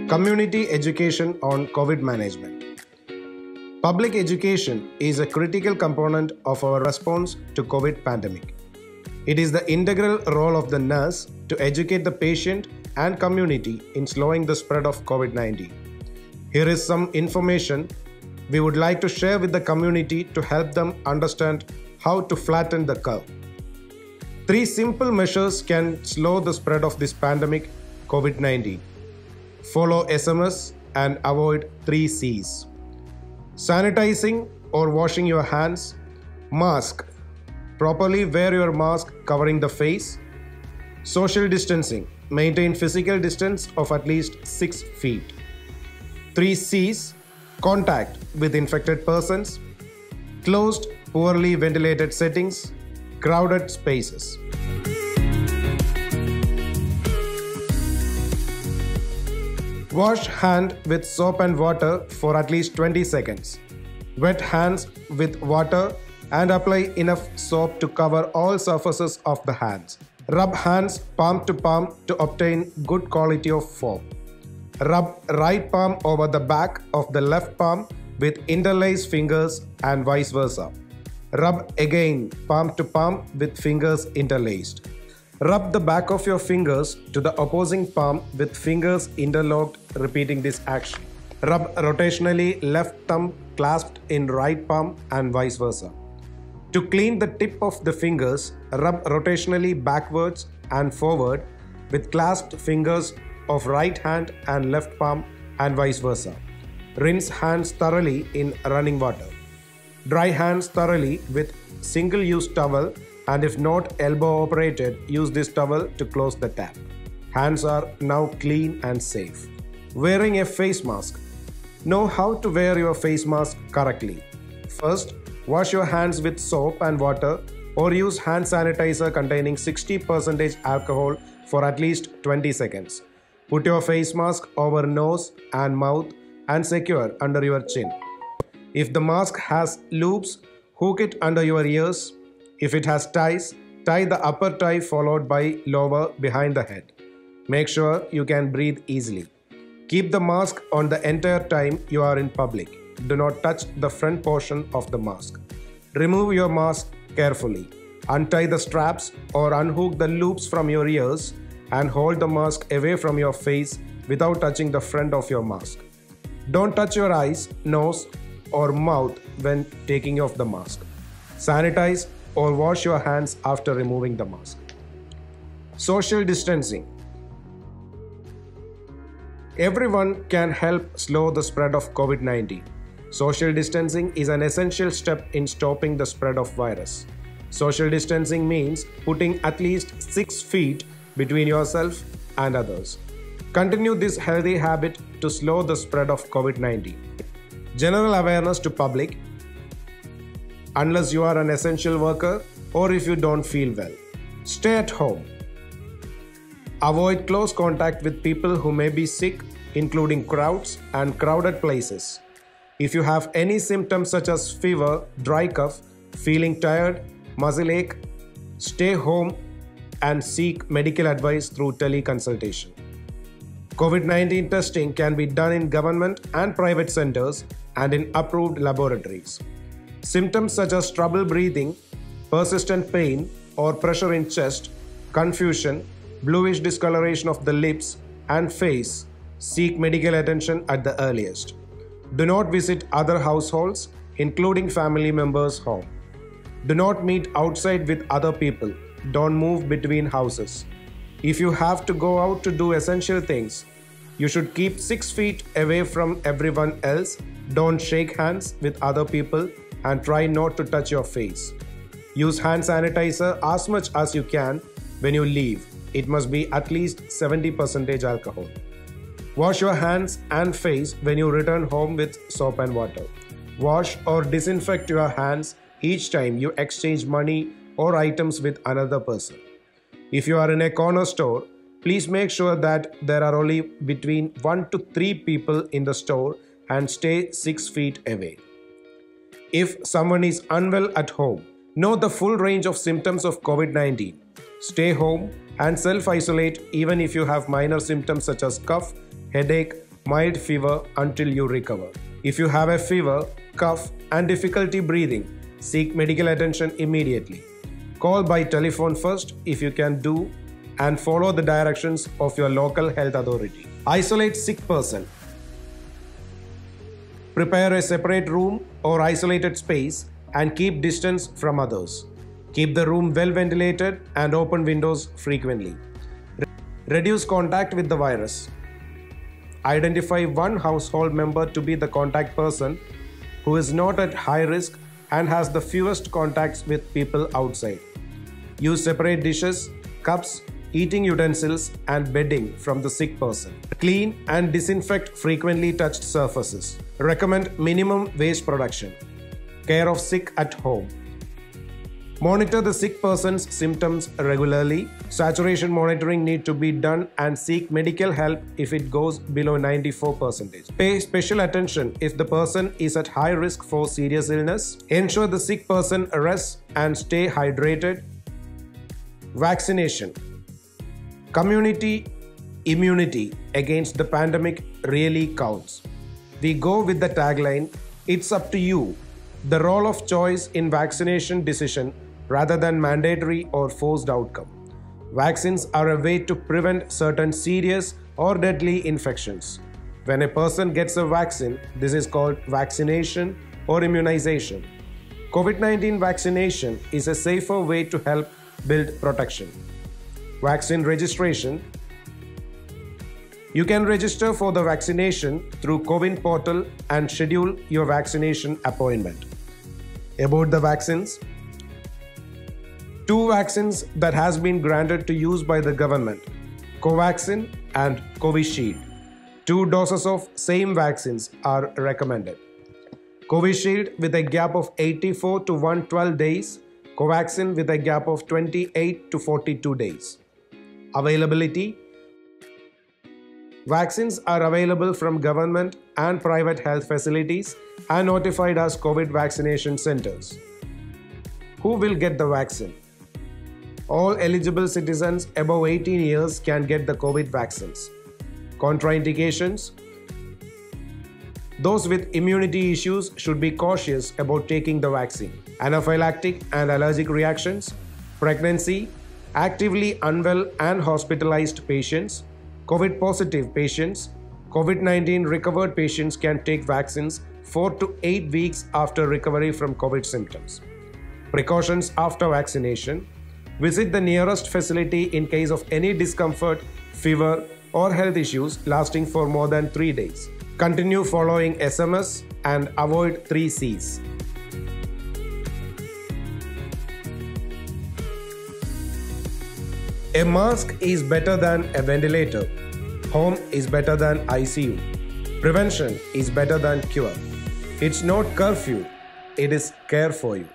Community education on COVID management. Public education is a critical component of our response to COVID pandemic. It is the integral role of the nurse to educate the patient and community in slowing the spread of COVID-19. Here is some information we would like to share with the community to help them understand how to flatten the curve. 3 simple measures can slow the spread of this pandemic COVID-19. Follow SMS and avoid 3 C's. Sanitizing or washing your hands. Mask. Properly wear your mask covering the face. Social distancing. Maintain physical distance of at least 6 feet. 3 C's. Contact with infected persons. Closed, poorly ventilated settings. Crowded spaces. Wash hand with soap and water for at least 20 seconds. Wet hands with water and apply enough soap to cover all surfaces of the hands. Rub hands palm to palm to obtain good quality of foam. Rub right palm over the back of the left palm with interlaced fingers and vice versa. Rub again palm to palm with fingers interlaced. Rub the back of your fingers to the opposing palm with fingers interlocked, repeating this action. Rub rotationally left thumb clasped in right palm and vice versa. To clean the tip of the fingers, rub rotationally backwards and forward with clasped fingers of right hand and left palm and vice versa. Rinse hands thoroughly in running water. Dry hands thoroughly with single-use towel, and if not elbow operated, use this towel to close the tap. Hands are now clean and safe. Wearing a face mask. Know how to wear your face mask correctly. First, wash your hands with soap and water or use hand sanitizer containing 60% alcohol for at least 20 seconds. Put your face mask over nose and mouth and secure under your chin. If the mask has loops, hook it under your ears. If it has ties, tie the upper tie followed by lower behind the head. Make sure you can breathe easily. Keep the mask on the entire time you are in public. Do not touch the front portion of the mask. Remove your mask carefully. Untie the straps or unhook the loops from your ears and hold the mask away from your face without touching the front of your mask. Don't touch your eyes, nose, or mouth when taking off the mask. Sanitize or wash your hands after removing the mask. Social distancing. Everyone can help slow the spread of COVID-19. Social distancing is an essential step in stopping the spread of virus. Social distancing means putting at least 6 feet between yourself and others. Continue this healthy habit to slow the spread of COVID-19. General awareness to public. Unless you are an essential worker or if you don't feel well, stay at home. Avoid close contact with people who may be sick, including crowds and crowded places. If you have any symptoms such as fever, dry cough, feeling tired, muscle ache, stay home and seek medical advice through teleconsultation. COVID-19 testing can be done in government and private centers and in approved laboratories. Symptoms such as trouble breathing, persistent pain or pressure in chest, confusion, bluish discoloration of the lips and face, seek medical attention at the earliest. Do not visit other households, including family members' home. Do not meet outside with other people. Don't move between houses. If you have to go out to do essential things, you should keep 6 feet away from everyone else. Don't shake hands with other people and try not to touch your face. Use hand sanitizer as much as you can when you leave. It must be at least 70% alcohol. Wash your hands and face when you return home with soap and water. Wash or disinfect your hands each time you exchange money or items with another person. If you are in a corner store, please make sure that there are only between 1 to 3 people in the store and stay 6 feet away. If someone is unwell at home, know the full range of symptoms of COVID-19. Stay home and self-isolate even if you have minor symptoms such as cough, headache, mild fever until you recover. If you have a fever, cough, and difficulty breathing, seek medical attention immediately. Call by telephone first if you can do and follow the directions of your local health authority. Isolate sick person. Prepare a separate room or isolated space and keep distance from others. Keep the room well ventilated and open windows frequently. Reduce contact with the virus. Identify one household member to be the contact person who is not at high risk and has the fewest contacts with people outside. Use separate dishes, cups, eating utensils, and bedding from the sick person. Clean and disinfect frequently touched surfaces. Recommend minimum waste production. Care of sick at home. Monitor the sick person's symptoms regularly. Saturation monitoring need to be done and seek medical help if it goes below 94%. Pay special attention if the person is at high risk for serious illness. Ensure the sick person rests and stay hydrated. Vaccination. Community immunity against the pandemic really counts. We go with the tagline, "It's up to you." The role of choice in vaccination decision rather than mandatory or forced outcome. Vaccines are a way to prevent certain serious or deadly infections. When a person gets a vaccine, this is called vaccination or immunization. COVID-19 vaccination is a safer way to help build protection. Vaccine registration. You can register for the vaccination through CoWIN portal and schedule your vaccination appointment. About the vaccines. 2 vaccines that has been granted to use by the government, Covaxin and Covishield. 2 doses of same vaccines are recommended. Covishield with a gap of 84 to 112 days, Covaxin with a gap of 28 to 42 days. Availability. Vaccines are available from government and private health facilities and notified as COVID vaccination centers. Who will get the vaccine? All eligible citizens above 18 years can get the COVID vaccines. Contraindications. Those with immunity issues should be cautious about taking the vaccine. Anaphylactic and allergic reactions, pregnancy, actively unwell and hospitalized patients, COVID positive patients, COVID-19 recovered patients can take vaccines 4 to 8 weeks after recovery from COVID symptoms. Precautions after vaccination. Visit the nearest facility in case of any discomfort, fever, or health issues lasting for more than 3 days. Continue following SMS and avoid 3 C's. A mask is better than a ventilator. Home is better than ICU. Prevention is better than cure. It's not curfew, it is care for you.